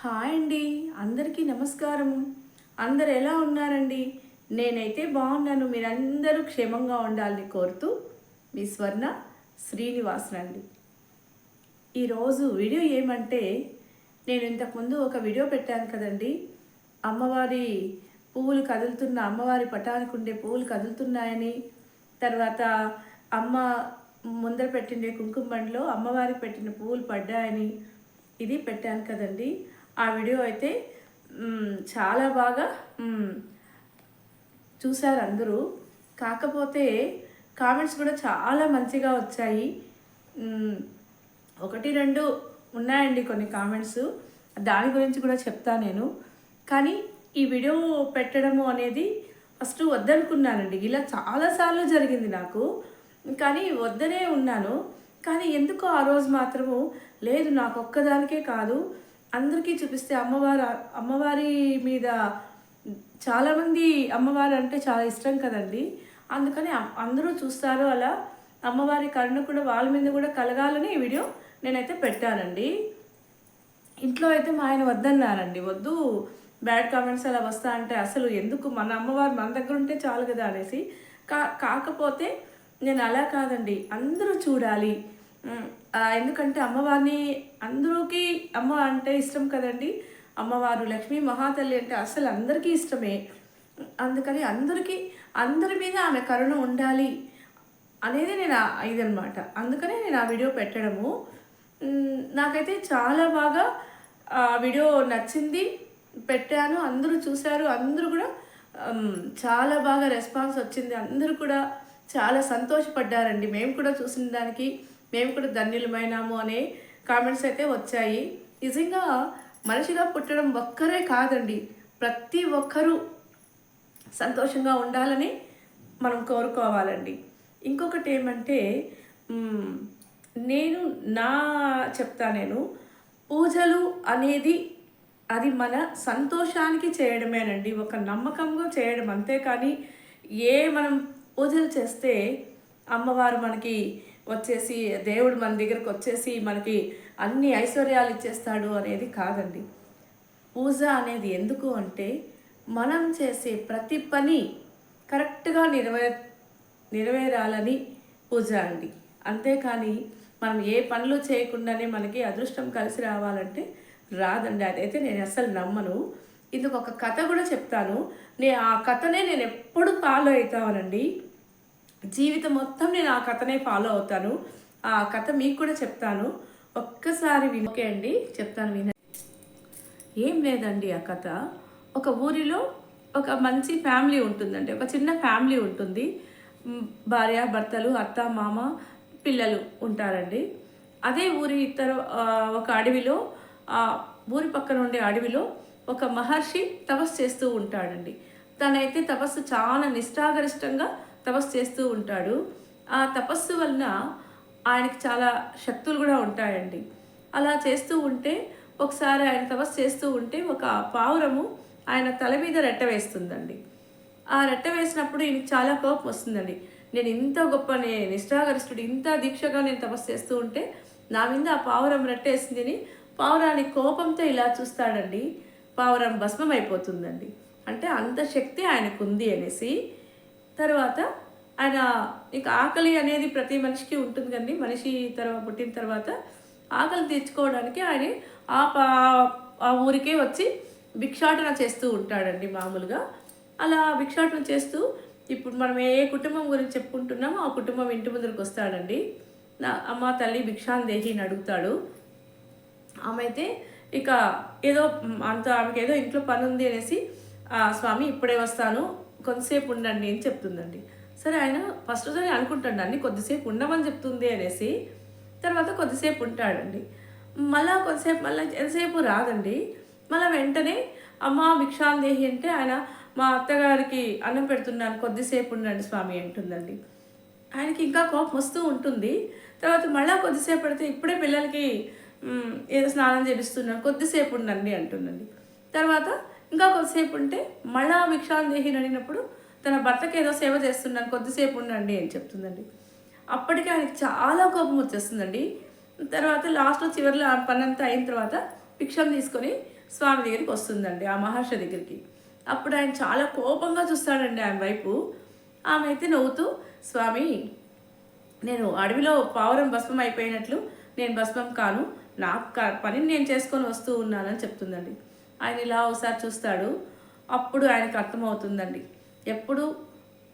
Hi అండి, అందరికీ నమస్కారం. అందరు ఎలా ఉన్నారండి? నేనైతే బాగున్నాను. మీరందరూ క్షేమంగా ఉండాలని కోరుతూ మీ స్వర్ణ శ్రీనివాసనండి. ఈరోజు వీడియో ఏమంటే, నేను ఇంతకుముందు ఒక వీడియో పెట్టాను కదండి. అమ్మవారి పువ్వులు కదులుతున్న అమ్మవారి పటానికి ఉండే పువ్వులు కదులుతున్నాయని, తర్వాత అమ్మ ముందర పెట్టిండే కుంకుమ బండిలో అమ్మవారికి పెట్టిన పువ్వులు పడ్డాయని ఇది పెట్టాను కదండి. ఆ వీడియో అయితే చాలా బాగా చూశారు అందరూ. కాకపోతే కామెంట్స్ కూడా చాలా మంచిగా వచ్చాయి. ఒకటి రెండు ఉన్నాయండి కొన్ని కామెంట్స్, దాని గురించి కూడా చెప్తా నేను. కానీ ఈ వీడియో పెట్టడము అనేది ఫస్ట్ వద్దనుకున్నానండి. ఇలా చాలాసార్లు జరిగింది నాకు, కానీ వద్దనే ఉన్నాను. కానీ ఎందుకో ఆ రోజు మాత్రము లేదు, నాకు ఒక్కదానికే కాదు అందరికీ చూపిస్తే అమ్మవారి మీద చాలామంది అమ్మవారు అంటే చాలా ఇష్టం కదండి. అందుకని అందరూ చూస్తారు, అలా అమ్మవారి కరుణ కూడా వాళ్ళ మీద కూడా కలగాలని ఈ వీడియో నేనైతే పెట్టానండి. ఇంట్లో అయితే మా ఆయన వద్దన్నారండి, వద్దు బ్యాడ్ కామెంట్స్ అలా వస్తా అంటే అసలు ఎందుకు, మన అమ్మవారు మన దగ్గర ఉంటే చాలు కదా అనేసి. కాకపోతే నేను అలా కాదండి, అందరూ చూడాలి. ఎందుకంటే అమ్మవారిని అందరికీ అమ్మ అంటే ఇష్టం కదండి. అమ్మవారు లక్ష్మీ మహాతల్లి అంటే అసలు అందరికీ ఇష్టమే. అందుకని అందరి మీద ఆమె కరుణ ఉండాలి అనేది నేను ఇదనమాట. అందుకనే నేను ఆ వీడియో పెట్టడము. నాకైతే చాలా బాగా ఆ వీడియో నచ్చింది, పెట్టాను. అందరూ చూశారు, అందరూ కూడా చాలా బాగా రెస్పాన్స్ వచ్చింది. అందరూ కూడా చాలా సంతోషపడ్డారండి. మేము కూడా చూసిన దానికి మేము కూడా ధన్యులమైనాము అనే కామెంట్స్ అయితే వచ్చాయి. నిజంగా మనిషిగా పుట్టడం ఒక్కరే కాదండి, ప్రతి ఒక్కరూ సంతోషంగా ఉండాలని మనం కోరుకోవాలండి. ఇంకొకటి ఏమంటే, నేను పూజలు అనేది అది మన సంతోషానికి చేయడమేనండి, ఒక నమ్మకంగా చేయడం. అంతేకాని మనం పూజలు చేస్తే అమ్మవారు మనకి వచ్చేసి, దేవుడు మన దగ్గరకు వచ్చేసి మనకి అన్ని ఐశ్వర్యాలు ఇచ్చేస్తాడు అనేది కాదండి. పూజ అనేది ఎందుకు అంటే, మనం చేసే ప్రతి పని కరెక్ట్గా నెరవేరాలని పూజ అండి. అంతేకాని మనం ఏ పనులు చేయకుండానే మనకి అదృష్టం కలిసి రావాలంటే రాదండి. అదైతే నేను అస్సలు నమ్మను. ఇందుకు ఒక కథ కూడా చెప్తాను. ఆ కథనే నేను ఎప్పుడు ఫాలో అవుతానండి. జీవితం మొత్తం నేను ఆ కథనే ఫాలో అవుతాను. ఆ కథ మీకు కూడా చెప్తాను, ఒక్కసారి ఓకే అండి, చెప్తాను వినండి. ఏం లేదండి, ఆ కథ ఒక ఊరిలో ఒక మంచి ఫ్యామిలీ ఉంటుందండి. ఒక చిన్న ఫ్యామిలీ ఉంటుంది. భార్య భర్తలు, అత్త మామ, పిల్లలు ఉంటారండి. అదే ఊరి ఒక అడవిలో, ఊరి పక్కన ఉండే అడవిలో ఒక మహర్షి తపస్సు చేస్తూ ఉంటాడండి. తనైతే తపస్సు చాలా నిష్ఠాగరిష్టంగా తపస్సు చేస్తూ ఉంటాడు. ఆ తపస్సు వలన ఆయనకి చాలా శక్తులు కూడా ఉంటాయండి. అలా చేస్తూ ఉంటే ఒకసారి ఆయన తపస్సు చేస్తూ ఉంటే ఒక పావురము ఆయన తల మీద రెట్ట వేస్తుందండి. ఆ రెట్ట వేసినప్పుడు ఈయనకి చాలా కోపం వస్తుందండి. నేను ఇంత గొప్ప నిష్ఠాగరిష్ఠుడు, ఇంత దీక్షగా నేను తపస్సు చేస్తూ ఉంటే నా మీద ఆ పావురం రెట్టేసిందని పావురానికి కోపంతో ఇలా చూస్తాడండి. పావురం భస్మం అయిపోతుందండి. అంటే అంత శక్తి ఆయనకు ఉంది అనేసి. తర్వాత ఆయన ఇక ఆకలి అనేది ప్రతి మనిషికి ఉంటుంది కండి. మనిషి పుట్టిన తర్వాత ఆకలి తీర్చుకోవడానికి ఆయన ఆ ఊరికే వచ్చి భిక్షాటన చేస్తూ ఉంటాడండి మామూలుగా. అలా భిక్షాటన చేస్తూ, ఇప్పుడు మనం ఏ కుటుంబం గురించి చెప్పుకుంటున్నామో ఆ కుటుంబం ఇంటి ముందరికి వస్తాడండి. అమ్మ తల్లి భిక్షాందేహిని అడుగుతాడు. ఆమె అయితే ఇక ఆమెకి ఏదో ఇంట్లో పని ఉంది అనేసి, స్వామి ఇప్పుడే వస్తాను, కొంతసేపు ఉండండి అని చెప్తుందండి. సరే, ఆయన ఫస్ట్ సారి అనుకుంటాడండి కొద్దిసేపు ఉండమని చెప్తుంది అనేసి. తర్వాత కొద్దిసేపు ఉంటాడండి. మళ్ళీ ఎంతసేపు రాదండి. మళ్ళీ వెంటనే అమ్మ భిక్షాందేహి అంటే, ఆయన మా అత్తగారికి అన్నం పెడుతున్నాను, కొద్దిసేపు ఉండండి స్వామి అంటుందండి. ఆయనకి ఇంకా కోపం వస్తూ ఉంటుంది. తర్వాత మళ్ళీ కొద్దిసేపు పెడితే, ఇప్పుడే పిల్లలకి ఏదో స్నానం చేపిస్తున్నాను, కొద్దిసేపు ఉండండి అంటుందండి. తర్వాత ఇంకా కొద్దిసేపు ఉంటే మళ్ళా భిక్షాందేహిని అడిగినప్పుడు, తన భర్తకి ఏదో సేవ చేస్తున్నాను, కొద్దిసేపు ఉండండి అని చెప్తుందండి. అప్పటికే ఆయనకి చాలా కోపం వచ్చేస్తుందండి. తర్వాత లాస్ట్లో చివరిలో ఆ పని అంతా అయిన తర్వాత భిక్షం తీసుకొని స్వామి దగ్గరికి వస్తుందండి, ఆ మహర్షి దగ్గరికి. అప్పుడు ఆయన చాలా కోపంగా చూస్తాడండి ఆమె వైపు. ఆమె అయితే నవ్వుతూ, స్వామి నేను అడవిలో పావురం భస్మం అయిపోయినట్లు నేను భస్మం కాను, నా పనిని నేను చేసుకొని వస్తూ ఉన్నానని చెప్తుందండి. ఆయన ఇలా ఒకసారి చూస్తాడు. అప్పుడు ఆయనకు అర్థమవుతుందండి, ఎప్పుడు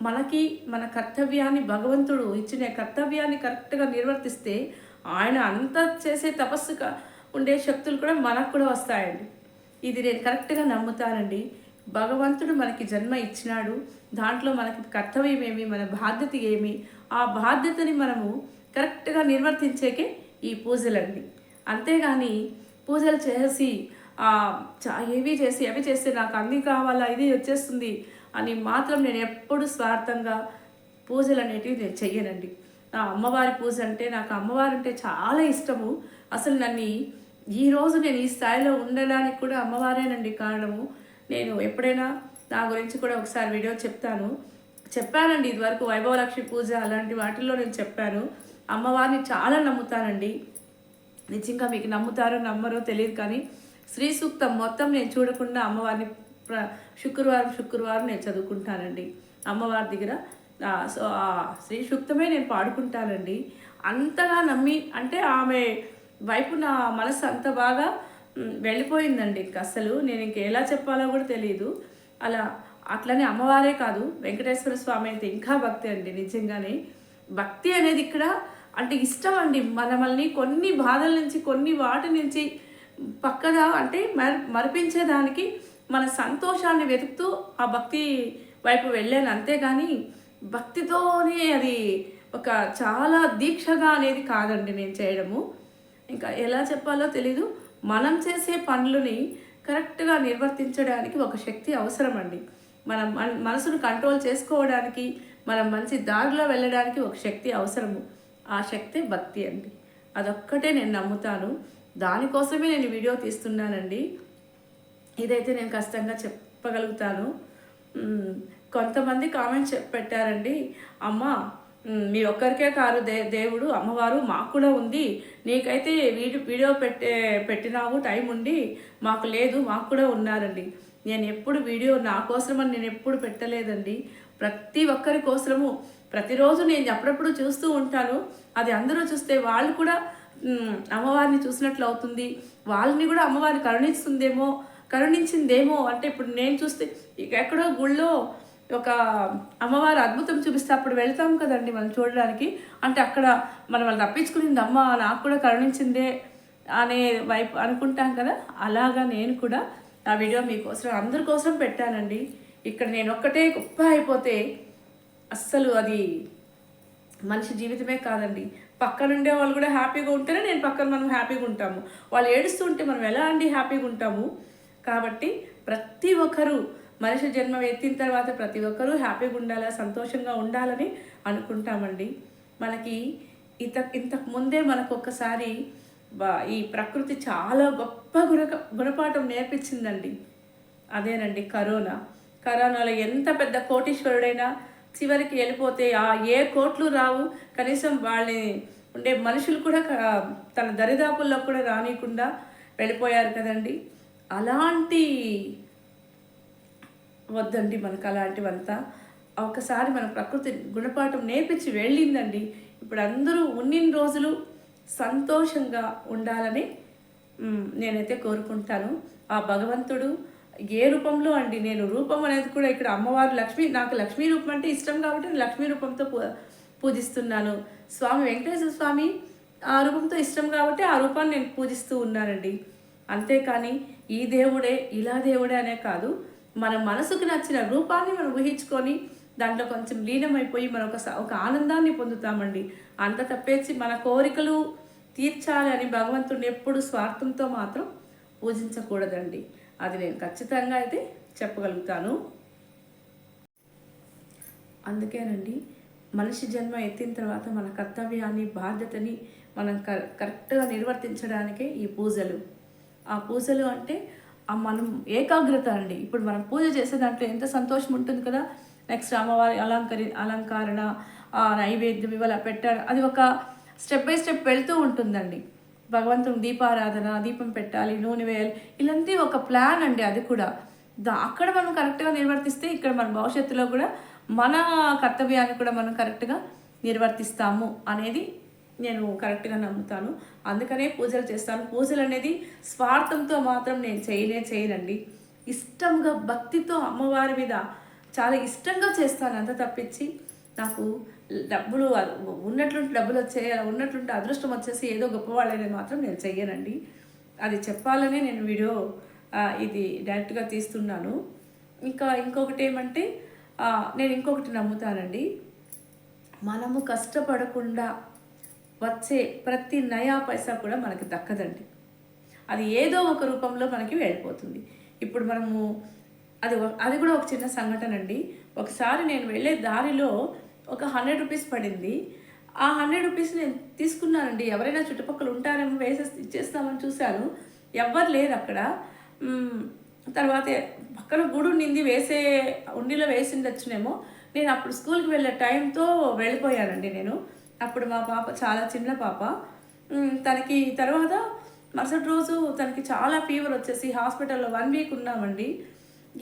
మనకి మన కర్తవ్యాన్ని, భగవంతుడు ఇచ్చిన కర్తవ్యాన్ని కరెక్ట్గా నిర్వర్తిస్తే ఆయన అంత చేసే తపస్సుగా ఉండే శక్తులు కూడా మనకు కూడా వస్తాయండి. ఇది నేను కరెక్ట్గా నమ్ముతానండి. భగవంతుడు మనకి జన్మ ఇచ్చినాడు, దాంట్లో మనకి కర్తవ్యం ఏమి, మన బాధ్యత ఏమి, ఆ బాధ్యతని మనము కరెక్ట్గా నిర్వర్తించేకే ఈ పూజలండి. అంతేగాని పూజలు చేసి ఏవి చేసి అవి చేస్తే నాకు అన్నీ కావాలా, ఇది వచ్చేస్తుంది అని మాత్రం నేను ఎప్పుడు స్వార్థంగా పూజలు అనేటివి నేను చెయ్యనండి. నా అమ్మవారి పూజ అంటే, నాకు అమ్మవారు అంటే చాలా ఇష్టము. అసలు నన్ను ఈరోజు నేను ఈ స్థాయిలో ఉండడానికి కూడా అమ్మవారేనండి కారణము. నేను ఎప్పుడైనా నా గురించి కూడా ఒకసారి వీడియో చెప్పానండి. ఇదివరకు వైభవలక్ష్మి పూజ అలాంటి వాటిల్లో నేను చెప్పాను. అమ్మవారిని చాలా నమ్ముతానండి. నిజంగా మీకు నమ్ముతారో నమ్మరో తెలియదు, కానీ శ్రీ సూక్తం మొత్తం నేను చూడకుండా అమ్మవారిని శుక్రవారం నేను చదువుకుంటానండి అమ్మవారి దగ్గర. సో ఆ శ్రీ సూక్తమే నేను పాడుకుంటానండి. అంతగా నమ్మి, అంటే ఆమె వైపు నా మనసు అంత బాగా వెళ్ళిపోయిందండి. ఇంక అసలు నేను ఎలా చెప్పాలో కూడా తెలియదు. అట్లనే అమ్మవారే కాదు, వెంకటేశ్వర స్వామి అయితే ఇంకా భక్తి అండి. నిజంగానే భక్తి అనేది ఇక్కడ అంటే ఇష్టం అండి. మనల్ని కొన్ని బాధల నుంచి, కొన్ని వాటి నుంచి పక్కగా అంటే మరిపించేదానికి మన సంతోషాన్ని వెతుకుతూ ఆ భక్తి వైపు వెళ్ళాను. అంతేగాని భక్తితోనే అది ఒక చాలా దీక్షగా అనేది కాదండి నేను చేయడము. ఇంకా ఎలా చెప్పాలో తెలీదు. మనం చేసే పనులని కరెక్ట్గా నిర్వర్తించడానికి ఒక శక్తి అవసరం అండి. మనం మనసును కంట్రోల్ చేసుకోవడానికి, మనం మంచి దారిలో వెళ్ళడానికి ఒక శక్తి అవసరము. ఆ శక్తి భక్తి అండి. అదొక్కటే నేను నమ్ముతాను. దానికోసమే నేను వీడియో తీస్తున్నానండి. ఇదైతే నేను కష్టంగా చెప్పగలుగుతాను. కొంతమంది కామెంట్స్ పెట్టారండి, అమ్మ మీ ఒక్కరికే కాదు దేవుడు, అమ్మవారు మాకు కూడా ఉంది, నీకైతే వీడియో పెట్టినావు టైం ఉండి, మాకు లేదు, మాకు కూడా ఉన్నారండి. నేను ఎప్పుడు వీడియో నా కోసమని నేను ఎప్పుడు పెట్టలేదండి. ప్రతి ఒక్కరి కోసము ప్రతిరోజు నేను అప్పుడప్పుడు చూస్తూ ఉంటాను. అది అందరూ చూస్తే వాళ్ళు కూడా అమ్మవారిని చూసినట్లు అవుతుంది, వాళ్ళని కూడా అమ్మవారిని కరుణించిందేమో. అంటే ఇప్పుడు నేను చూస్తే ఎక్కడో గుళ్ళో ఒక అమ్మవారు అద్భుతం చూపిస్తే అప్పుడు వెళ్తాం కదండి మనం చూడడానికి. అంటే అక్కడ మనం వాళ్ళు తప్పించుకునింది అమ్మ నాకు కూడా కరుణించిందే అనే వైపు అనుకుంటాం కదా. అలాగా నేను కూడా ఆ వీడియో మీకోసం అందరి కోసం పెట్టానండి. ఇక్కడ నేను ఒక్కటే గొప్ప అయిపోతే అస్సలు అది మనిషి జీవితమే కాదండి. పక్కన ఉండే వాళ్ళు కూడా హ్యాపీగా ఉంటేనే మనం హ్యాపీగా ఉంటాము. వాళ్ళు ఏడుస్తూ ఉంటే మనం ఎలా అండి హ్యాపీగా ఉంటాము? కాబట్టి ప్రతి ఒక్కరూ మనిషి జన్మ ఎత్తిన తర్వాత ప్రతి ఒక్కరూ హ్యాపీగా ఉండాలా, సంతోషంగా ఉండాలని అనుకుంటామండి. మనకి ఇంతకు ముందే మనకు ఒక్కసారి ఈ ప్రకృతి చాలా గొప్ప గుణపాఠం నేర్పించిందండి. అదేనండి కరోనాలో ఎంత పెద్ద కోటీశ్వరుడైనా చివరికి వెళ్ళిపోతే ఏ కోట్లు రావు, కనీసం వాళ్ళని ఉండే మనుషులు కూడా తన దరిదాపుల్లో కూడా రానియకుండా వెళ్ళిపోయారు కదండి. అలాంటి వద్దండి మనకు అలాంటివంతా. ఒకసారి మన ప్రకృతి గుణపాఠం నేర్పించి వెళ్ళిందండి. ఇప్పుడు అందరూ ఉన్నన్ని రోజులు సంతోషంగా ఉండాలని నేనైతే కోరుకుంటాను. ఆ భగవంతుడు ఏ రూపంలో అండి, నేను రూపం అనేది కూడా ఇక్కడ అమ్మవారు నాకు లక్ష్మీ రూపం అంటే ఇష్టం కాబట్టి నేను లక్ష్మీ రూపంతో పూజిస్తున్నాను. స్వామి వెంకటేశ్వర స్వామి ఆ రూపంతో ఇష్టం కాబట్టి ఆ రూపాన్ని నేను పూజిస్తూ ఉన్నానండి. అంతేకాని ఈ దేవుడే ఇలా దేవుడే అనే కాదు, మన మనసుకు నచ్చిన రూపాన్ని మనం ఊహించుకొని దాంట్లో కొంచెం లీనమైపోయి మనం ఒక ఆనందాన్ని పొందుతామండి. అంత తప్పేసి మన కోరికలు తీర్చాలి అని భగవంతుడిని ఎప్పుడు స్వార్థంతో మాత్రం పూజించకూడదండి. అది నేను ఖచ్చితంగా అయితే చెప్పగలుగుతాను. అందుకేనండి మనిషి జన్మ ఎత్తిన తర్వాత మన కర్తవ్యాన్ని, బాధ్యతని మనం కరెక్ట్గా నిర్వర్తించడానికే ఈ పూజలు. ఆ పూజలు అంటే మనం ఏకాగ్రత అండి. ఇప్పుడు మనం పూజ చేసే దాంట్లో ఎంత సంతోషం ఉంటుంది కదా. నెక్స్ట్ అమ్మవారి అలంకరణ, నైవేద్యం ఇవాళ పెట్టారు, అది ఒక స్టెప్ బై స్టెప్ వెళ్తూ ఉంటుందండి. భగవంతుని దీపారాధన, దీపం పెట్టాలి, నూనె వేయాలి, ఇలాంటి ఒక ప్లాన్ అండి అది కూడా. అక్కడ మనం కరెక్ట్గా నిర్వర్తిస్తే ఇక్కడ మన భవిష్యత్తులో కూడా మన కర్తవ్యాన్ని కూడా మనం కరెక్ట్గా నిర్వర్తిస్తాము అనేది నేను కరెక్ట్గా నమ్ముతాను. అందుకనే పూజలు చేస్తాను. పూజలు అనేది స్వార్థంతో మాత్రం నేను చేయనండి. ఇష్టంగా భక్తితో అమ్మవారి మీద చాలా ఇష్టంగా చేస్తాను, అంత తప్పించి నాకు డబ్బులు ఉన్నట్లుంటే డబ్బులు వచ్చేయాలి, ఉన్నట్లుంటే అదృష్టం వచ్చేసి ఏదో గొప్పవాళ్ళనేది మాత్రం నేను చెయ్యనండి. అది చెప్పాలనే నేను వీడియో ఇది డైరెక్ట్గా తీస్తున్నాను. ఇంకొకటి ఏమంటే నేను ఇంకొకటి నమ్ముతానండి. మనము కష్టపడకుండా వచ్చే ప్రతి నయా పైసా కూడా మనకి దక్కదండి. అది ఏదో ఒక రూపంలో మనకి వెళ్ళిపోతుంది. ఇప్పుడు మనము అది కూడా ఒక చిన్న సంఘటన అండి. ఒకసారి నేను వెళ్ళే దారిలో ఒక 100 రూపీస్ పడింది. ఆ 100 రూపీస్ నేను తీసుకున్నానండి. ఎవరైనా చుట్టుపక్కల ఉంటారేమో ఇచ్చేస్తామని చూశాను. ఎవ్వరు లేరు అక్కడ. తర్వాత పక్కన గుడి ఉండింది, ఉండిలో వేసిండొచ్చునేమో. నేను అప్పుడు స్కూల్కి వెళ్ళే టైంతో వెళ్ళిపోయానండి నేను. అప్పుడు మా పాప చాలా చిన్న పాప. తనకి తర్వాత మరుసటి రోజు తనకి చాలా ఫీవర్ వచ్చేసి హాస్పిటల్లో 1 వీక్ ఉన్నామండి.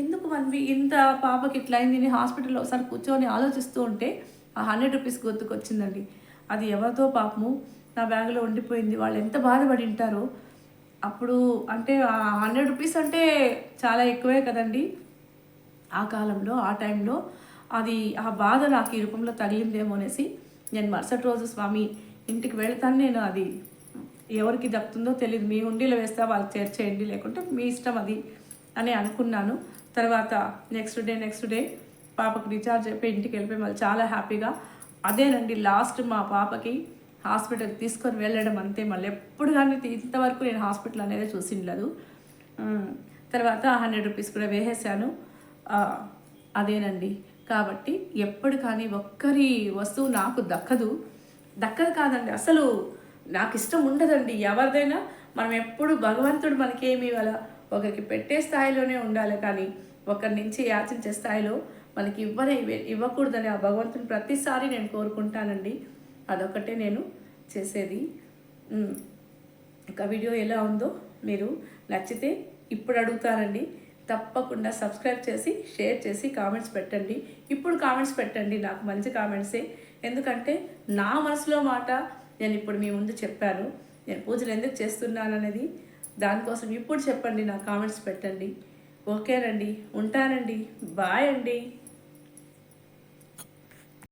ఎందుకు 1 వీక్ ఇంత పాపకి ఇట్లా అయింది హాస్పిటల్లో ఒకసారి కూర్చొని ఆలోచిస్తూ ఉంటే ఆ 100 రూపీస్ గుర్తుకొచ్చిందండి. అది ఎవరితో పాపము నా బ్యాగ్లో ఉండిపోయింది. వాళ్ళు ఎంత బాధపడి ఉంటారో. అప్పుడు అంటే ఆ 100 రూపీస్ అంటే చాలా ఎక్కువే కదండి ఆ కాలంలో, ఆ టైంలో. అది ఆ బాధ నాకు ఈ రూపంలో తగిలిందేమో అనేసి నేను మరుసటి రోజు స్వామి ఇంటికి వెళ్తాను. నేను అది ఎవరికి దక్కుతుందో తెలియదు, మీ ఉండిలో వేస్తా వాళ్ళకి చేర్చేయండి, లేకుంటే మీ ఇష్టం అది అని అనుకున్నాను. తర్వాత నెక్స్ట్ డే పాపకు రీఛార్జ్ అయిపోయి ఇంటికి వెళ్ళిపోయి మళ్ళీ చాలా హ్యాపీగా అదేనండి లాస్ట్ మా పాపకి హాస్పిటల్కి తీసుకొని వెళ్ళడం అంతే. మళ్ళీ ఎప్పుడు కానీ ఇంతవరకు నేను హాస్పిటల్ అనేది చూసిండలేదు. తర్వాత 100 రూపీస్ కూడా వేసేసాను. అదేనండి. కాబట్టి ఎప్పుడు కానీ ఒక్కరి వస్తువు నాకు దక్కదు కాదండి, అసలు నాకు ఇష్టం ఉండదండి. ఎవరిదైనా మనం ఎప్పుడు భగవంతుడు మనకేమి ఇవ్వాల ఒకరికి పెట్టే స్థాయిలోనే ఉండాలి, కానీ ఒకరి నుంచి యాచించే స్థాయిలో మనకి ఇవ్వకూడదని ఆ భగవంతుని ప్రతిసారి నేను కోరుకుంటానండి. అదొకటే నేను చేసేది. ఇంకా వీడియో ఎలా ఉందో మీరు నచ్చితే ఇప్పుడు అడుగుతానండి, తప్పకుండా సబ్స్క్రైబ్ చేసి షేర్ చేసి కామెంట్స్ పెట్టండి. ఇప్పుడు కామెంట్స్ పెట్టండి, నాకు మంచి కామెంట్సే. ఎందుకంటే నా మనసులో మాట నేను ఇప్పుడు మీ ముందు చెప్పాను. నేను పూజలు ఎందుకు చేస్తున్నాను అనేది దానికోసం ఇప్పుడు చెప్పండి, నా కామెంట్స్ పెట్టండి. ఓకేనండి, ఉంటానండి. బాయ్ అండి.